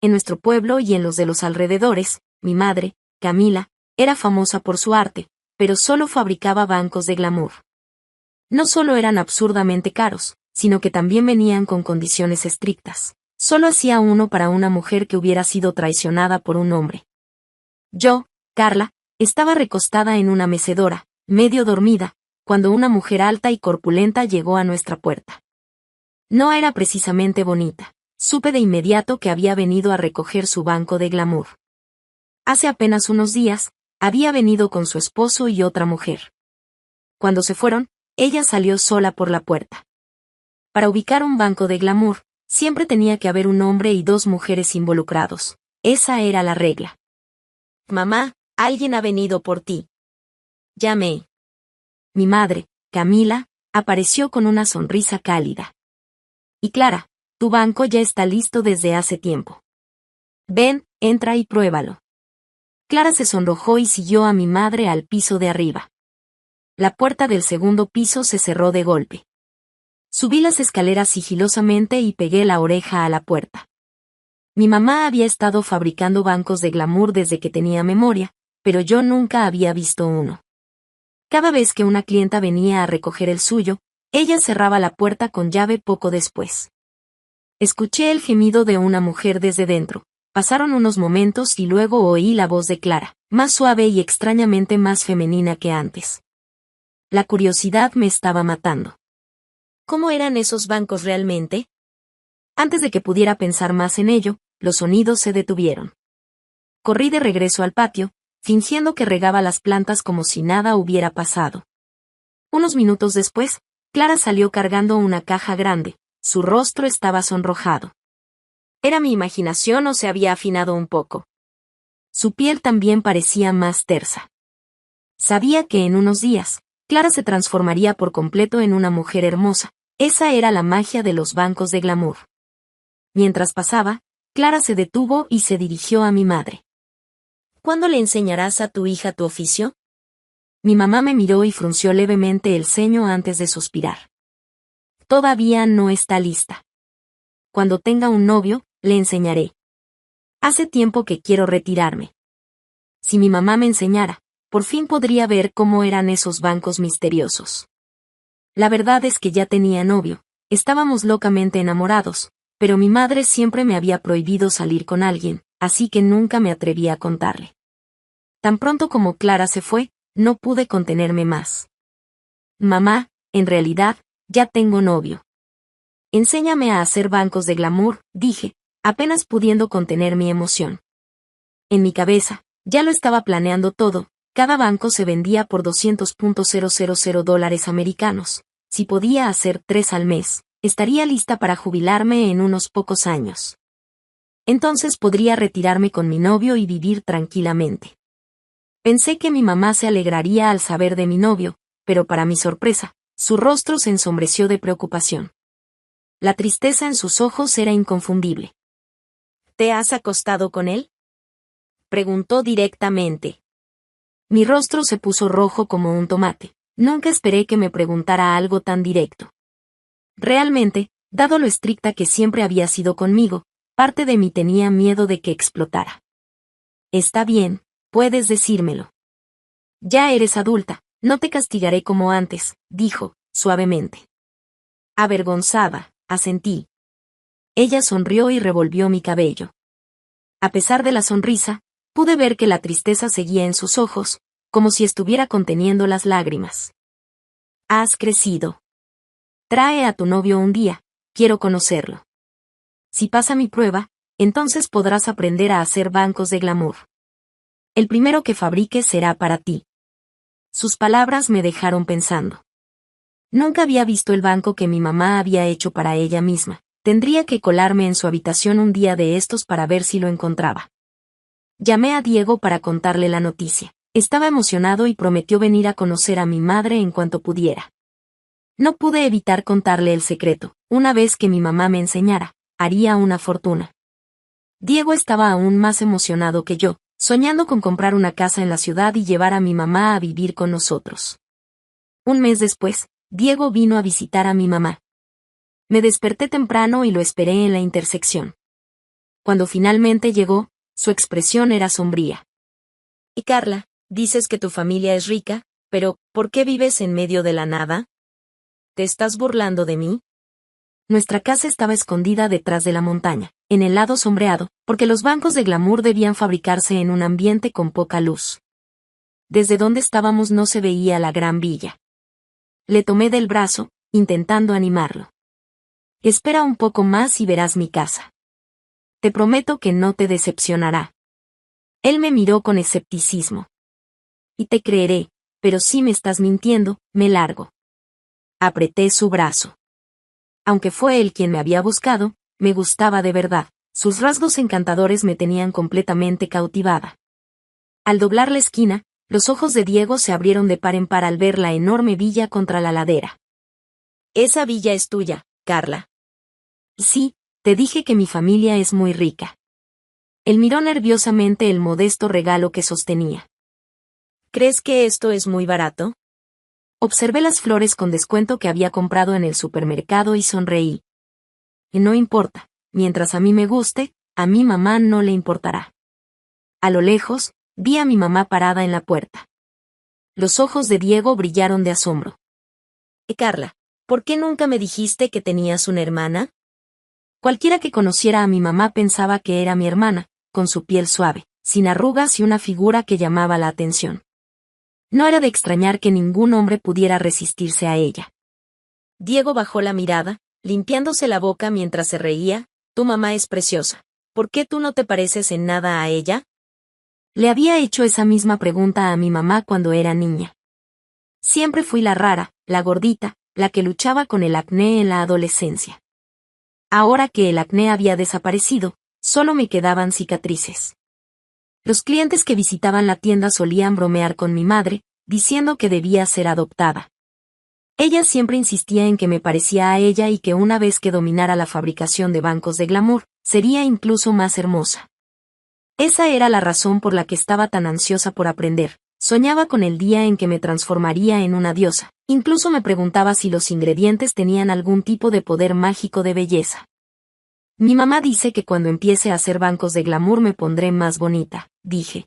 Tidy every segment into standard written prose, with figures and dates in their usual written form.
En nuestro pueblo y en los de los alrededores, mi madre, Camila, era famosa por su arte, pero solo fabricaba bancos de glamour. No solo eran absurdamente caros, sino que también venían con condiciones estrictas. Solo hacía uno para una mujer que hubiera sido traicionada por un hombre. Yo, Carla, estaba recostada en una mecedora, medio dormida, cuando una mujer alta y corpulenta llegó a nuestra puerta. No era precisamente bonita. Supe de inmediato que había venido a recoger su banco de glamour. Hace apenas unos días, había venido con su esposo y otra mujer. Cuando se fueron, ella salió sola por la puerta. Para ubicar un banco de glamour, siempre tenía que haber un hombre y dos mujeres involucrados. Esa era la regla. Mamá, alguien ha venido por ti. Llamé. Mi madre, Camila, apareció con una sonrisa cálida. Y Clara, tu banco ya está listo desde hace tiempo. Ven, entra y pruébalo. Clara se sonrojó y siguió a mi madre al piso de arriba. La puerta del segundo piso se cerró de golpe. Subí las escaleras sigilosamente y pegué la oreja a la puerta. Mi mamá había estado fabricando bancos de glamour desde que tenía memoria, pero yo nunca había visto uno. Cada vez que una clienta venía a recoger el suyo, ella cerraba la puerta con llave poco después. Escuché el gemido de una mujer desde dentro. Pasaron unos momentos y luego oí la voz de Clara, más suave y extrañamente más femenina que antes. La curiosidad me estaba matando. ¿Cómo eran esos bancos realmente? Antes de que pudiera pensar más en ello, los sonidos se detuvieron. Corrí de regreso al patio, fingiendo que regaba las plantas como si nada hubiera pasado. Unos minutos después, Clara salió cargando una caja grande. Su rostro estaba sonrojado. ¿Era mi imaginación o se había afinado un poco? Su piel también parecía más tersa. Sabía que en unos días, Clara se transformaría por completo en una mujer hermosa. Esa era la magia de los bancos de glamour. Mientras pasaba, Clara se detuvo y se dirigió a mi madre. ¿Cuándo le enseñarás a tu hija tu oficio? Mi mamá me miró y frunció levemente el ceño antes de suspirar. Todavía no está lista. Cuando tenga un novio, le enseñaré. Hace tiempo que quiero retirarme. Si mi mamá me enseñara, por fin podría ver cómo eran esos bancos misteriosos. La verdad es que ya tenía novio, estábamos locamente enamorados, pero mi madre siempre me había prohibido salir con alguien, así que nunca me atreví a contarle. Tan pronto como Clara se fue, no pude contenerme más. Mamá, en realidad, ya tengo novio. Enséñame a hacer bancos de glamour, dije, apenas pudiendo contener mi emoción. En mi cabeza, ya lo estaba planeando todo, cada banco se vendía por $200,000 americanos. Si podía hacer 3 al mes, estaría lista para jubilarme en unos pocos años. Entonces podría retirarme con mi novio y vivir tranquilamente. Pensé que mi mamá se alegraría al saber de mi novio, pero para mi sorpresa, su rostro se ensombreció de preocupación. La tristeza en sus ojos era inconfundible. ¿Te has acostado con él?, preguntó directamente. Mi rostro se puso rojo como un tomate. Nunca esperé que me preguntara algo tan directo. Realmente, dado lo estricta que siempre había sido conmigo, parte de mí tenía miedo de que explotara. Está bien, puedes decírmelo. Ya eres adulta, no te castigaré como antes, dijo, suavemente. Avergonzada, asentí. Ella sonrió y revolvió mi cabello. A pesar de la sonrisa, pude ver que la tristeza seguía en sus ojos, como si estuviera conteniendo las lágrimas. Has crecido. Trae a tu novio un día, quiero conocerlo. Si pasa mi prueba, entonces podrás aprender a hacer bancos de glamour. El primero que fabrique será para ti. Sus palabras me dejaron pensando. Nunca había visto el banco que mi mamá había hecho para ella misma. Tendría que colarme en su habitación un día de estos para ver si lo encontraba. Llamé a Diego para contarle la noticia. Estaba emocionado y prometió venir a conocer a mi madre en cuanto pudiera. No pude evitar contarle el secreto. Una vez que mi mamá me enseñara, haría una fortuna. Diego estaba aún más emocionado que yo, soñando con comprar una casa en la ciudad y llevar a mi mamá a vivir con nosotros. Un mes después, Diego vino a visitar a mi mamá. Me desperté temprano y lo esperé en la intersección. Cuando finalmente llegó, su expresión era sombría. Y Carla, dices que tu familia es rica, pero ¿por qué vives en medio de la nada? ¿Te estás burlando de mí? Nuestra casa estaba escondida detrás de la montaña, en el lado sombreado, porque los bancos de glamour debían fabricarse en un ambiente con poca luz. Desde donde estábamos no se veía la gran villa. Le tomé del brazo, intentando animarlo. Espera un poco más y verás mi casa. Te prometo que no te decepcionará. Él me miró con escepticismo. Y te creeré, pero si me estás mintiendo, me largo. Apreté su brazo. Aunque fue él quien me había buscado, me gustaba de verdad. Sus rasgos encantadores me tenían completamente cautivada. Al doblar la esquina, los ojos de Diego se abrieron de par en par al ver la enorme villa contra la ladera. Esa villa es tuya, Carla. Sí, te dije que mi familia es muy rica. Él miró nerviosamente el modesto regalo que sostenía. ¿Crees que esto es muy barato? Observé las flores con descuento que había comprado en el supermercado y sonreí. No importa, mientras a mí me guste, a mi mamá no le importará. A lo lejos, vi a mi mamá parada en la puerta. Los ojos de Diego brillaron de asombro. Carla, ¿por qué nunca me dijiste que tenías una hermana? Cualquiera que conociera a mi mamá pensaba que era mi hermana, con su piel suave, sin arrugas y una figura que llamaba la atención. No era de extrañar que ningún hombre pudiera resistirse a ella. Diego bajó la mirada, limpiándose la boca mientras se reía. Tu mamá es preciosa. ¿Por qué tú no te pareces en nada a ella? Le había hecho esa misma pregunta a mi mamá cuando era niña. Siempre fui la rara, la gordita, la que luchaba con el acné en la adolescencia. Ahora que el acné había desaparecido, solo me quedaban cicatrices. Los clientes que visitaban la tienda solían bromear con mi madre, diciendo que debía ser adoptada. Ella siempre insistía en que me parecía a ella y que una vez que dominara la fabricación de bancos de glamour, sería incluso más hermosa. Esa era la razón por la que estaba tan ansiosa por aprender. Soñaba con el día en que me transformaría en una diosa. Incluso me preguntaba si los ingredientes tenían algún tipo de poder mágico de belleza. Mi mamá dice que cuando empiece a hacer bancos de glamour me pondré más bonita, dije.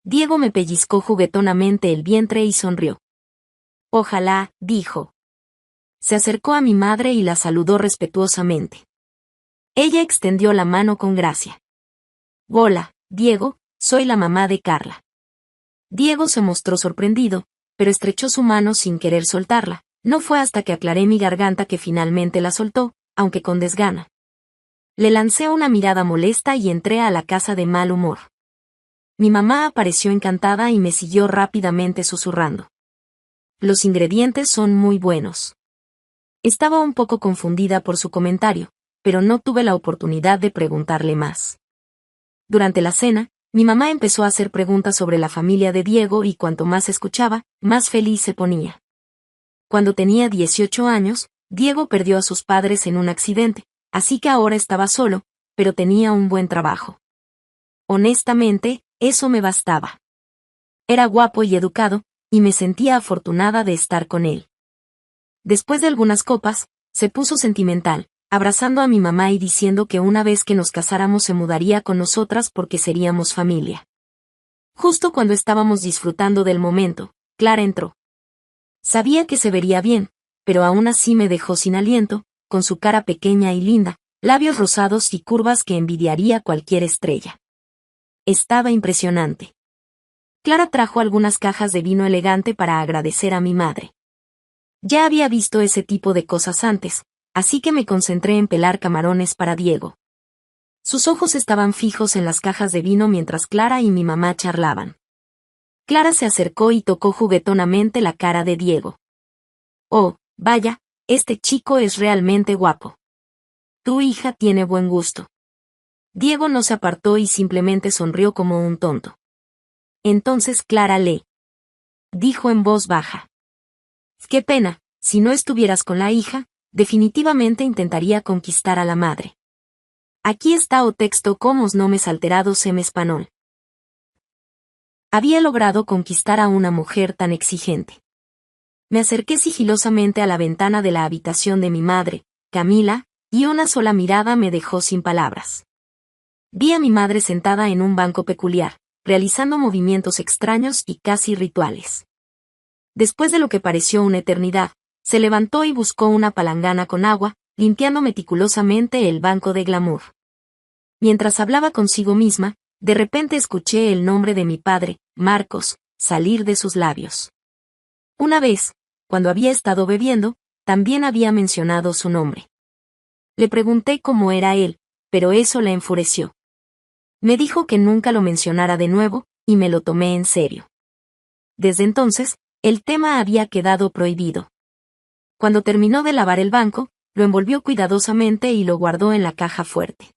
Diego me pellizcó juguetonamente el vientre y sonrió. Ojalá, dijo. Se acercó a mi madre y la saludó respetuosamente. Ella extendió la mano con gracia. Hola, Diego, soy la mamá de Carla. Diego se mostró sorprendido, pero estrechó su mano sin querer soltarla. No fue hasta que aclaré mi garganta que finalmente la soltó, aunque con desgana. Le lancé una mirada molesta y entré a la casa de mal humor. Mi mamá apareció encantada y me siguió rápidamente susurrando. Los ingredientes son muy buenos. Estaba un poco confundida por su comentario, pero no tuve la oportunidad de preguntarle más. Durante la cena, mi mamá empezó a hacer preguntas sobre la familia de Diego y cuanto más escuchaba, más feliz se ponía. Cuando tenía 18 años, Diego perdió a sus padres en un accidente, así que ahora estaba solo, pero tenía un buen trabajo. Honestamente, eso me bastaba. Era guapo y educado, y me sentía afortunada de estar con él. Después de algunas copas, se puso sentimental, abrazando a mi mamá y diciendo que una vez que nos casáramos se mudaría con nosotras porque seríamos familia. Justo cuando estábamos disfrutando del momento, Clara entró. Sabía que se vería bien, pero aún así me dejó sin aliento, con su cara pequeña y linda, labios rosados y curvas que envidiaría cualquier estrella. Estaba impresionante. Clara trajo algunas cajas de vino elegante para agradecer a mi madre. Ya había visto ese tipo de cosas antes, así que me concentré en pelar camarones para Diego. Sus ojos estaban fijos en las cajas de vino mientras Clara y mi mamá charlaban. Clara se acercó y tocó juguetonamente la cara de Diego. Oh, vaya, este chico es realmente guapo. Tu hija tiene buen gusto. Diego no se apartó y simplemente sonrió como un tonto. Entonces Clara le dijo en voz baja. Qué pena, si no estuvieras con la hija, definitivamente intentaría conquistar a la madre. Aquí está o texto con os nomes alterados en español. Había logrado conquistar a una mujer tan exigente. Me acerqué sigilosamente a la ventana de la habitación de mi madre, Camila, y una sola mirada me dejó sin palabras. Vi a mi madre sentada en un banco peculiar, realizando movimientos extraños y casi rituales. Después de lo que pareció una eternidad, se levantó y buscó una palangana con agua, limpiando meticulosamente el banco de glamour. Mientras hablaba consigo misma, de repente escuché el nombre de mi padre, Marcos, salir de sus labios. Una vez, cuando había estado bebiendo, también había mencionado su nombre. Le pregunté cómo era él, pero eso la enfureció. Me dijo que nunca lo mencionara de nuevo, y me lo tomé en serio. Desde entonces, el tema había quedado prohibido. Cuando terminó de lavar el banco, lo envolvió cuidadosamente y lo guardó en la caja fuerte.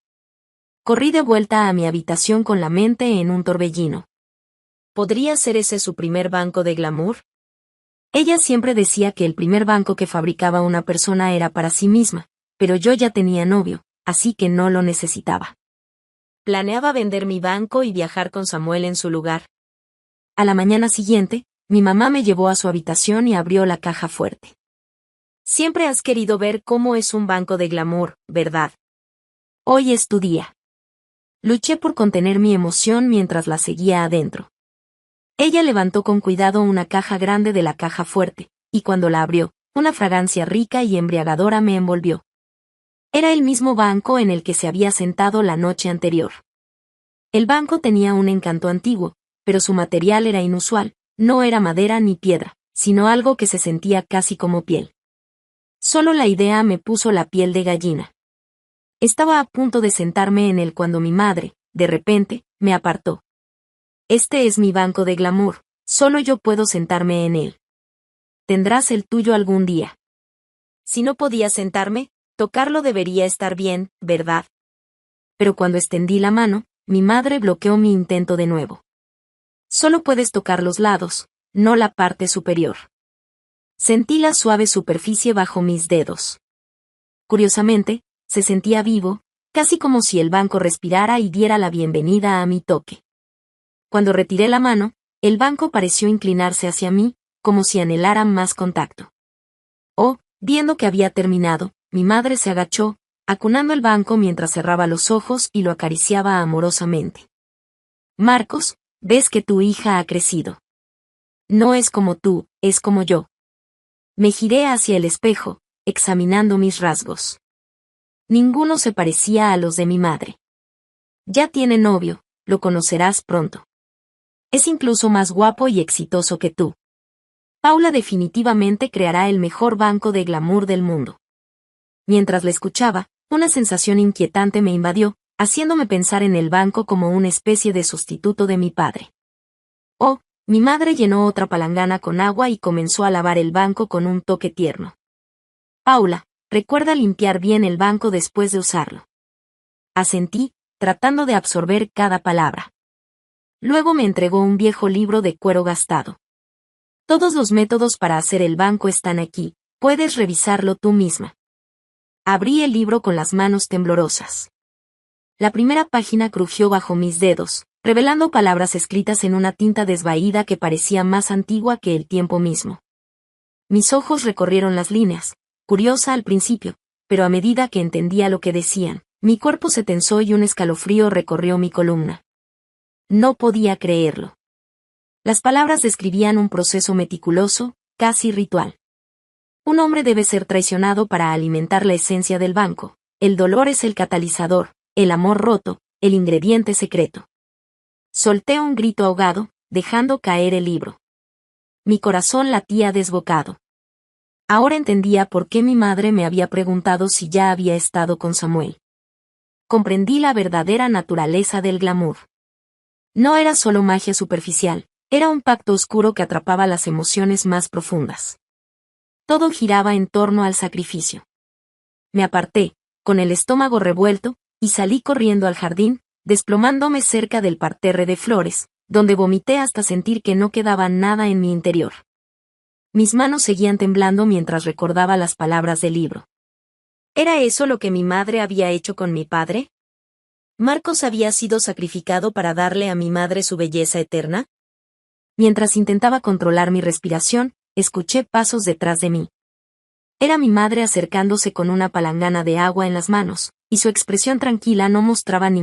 Corrí de vuelta a mi habitación con la mente en un torbellino. ¿Podría ser ese su primer banco de glamour? Ella siempre decía que el primer banco que fabricaba una persona era para sí misma, pero yo ya tenía novio, así que no lo necesitaba. Planeaba vender mi banco y viajar con Samuel en su lugar. A la mañana siguiente, mi mamá me llevó a su habitación y abrió la caja fuerte. Siempre has querido ver cómo es un banco de glamour, ¿verdad? Hoy es tu día. Luché por contener mi emoción mientras la seguía adentro. Ella levantó con cuidado una caja grande de la caja fuerte, y cuando la abrió, una fragancia rica y embriagadora me envolvió. Era el mismo banco en el que se había sentado la noche anterior. El banco tenía un encanto antiguo, pero su material era inusual, no era madera ni piedra, sino algo que se sentía casi como piel. Solo la idea me puso la piel de gallina. Estaba a punto de sentarme en él cuando mi madre, de repente, me apartó. Este es mi banco de glamour, solo yo puedo sentarme en él. Tendrás el tuyo algún día. Si no podía sentarme, tocarlo debería estar bien, ¿verdad? Pero cuando extendí la mano, mi madre bloqueó mi intento de nuevo. Solo puedes tocar los lados, no la parte superior. Sentí la suave superficie bajo mis dedos. Curiosamente, se sentía vivo, casi como si el banco respirara y diera la bienvenida a mi toque. Cuando retiré la mano, el banco pareció inclinarse hacia mí, como si anhelara más contacto. Oh, viendo que había terminado, mi madre se agachó, acunando el banco mientras cerraba los ojos y lo acariciaba amorosamente. Marcos, ves que tu hija ha crecido. No es como tú, es como yo. Me giré hacia el espejo, examinando mis rasgos. Ninguno se parecía a los de mi madre. Ya tiene novio, lo conocerás pronto. Es incluso más guapo y exitoso que tú. Paula definitivamente creará el mejor banco de glamour del mundo. Mientras la escuchaba, una sensación inquietante me invadió, haciéndome pensar en el banco como una especie de sustituto de mi padre. Oh, mi madre llenó otra palangana con agua y comenzó a lavar el banco con un toque tierno. Paula, recuerda limpiar bien el banco después de usarlo. Asentí, tratando de absorber cada palabra. Luego me entregó un viejo libro de cuero gastado. Todos los métodos para hacer el banco están aquí, puedes revisarlo tú misma. Abrí el libro con las manos temblorosas. La primera página crujió bajo mis dedos, revelando palabras escritas en una tinta desvaída que parecía más antigua que el tiempo mismo. Mis ojos recorrieron las líneas, curiosa al principio, pero a medida que entendía lo que decían, mi cuerpo se tensó y un escalofrío recorrió mi columna. No podía creerlo. Las palabras describían un proceso meticuloso, casi ritual. Un hombre debe ser traicionado para alimentar la esencia del banco. El dolor es el catalizador, el amor roto, el ingrediente secreto. Solté un grito ahogado, dejando caer el libro. Mi corazón latía desbocado. Ahora entendía por qué mi madre me había preguntado si ya había estado con Samuel. Comprendí la verdadera naturaleza del glamour. No era solo magia superficial, era un pacto oscuro que atrapaba las emociones más profundas. Todo giraba en torno al sacrificio. Me aparté, con el estómago revuelto, y salí corriendo al jardín, desplomándome cerca del parterre de flores, donde vomité hasta sentir que no quedaba nada en mi interior. Mis manos seguían temblando mientras recordaba las palabras del libro. ¿Era eso lo que mi madre había hecho con mi padre? ¿Marcos había sido sacrificado para darle a mi madre su belleza eterna? Mientras intentaba controlar mi respiración, escuché pasos detrás de mí. Era mi madre acercándose con una palangana de agua en las manos, y su expresión tranquila no mostraba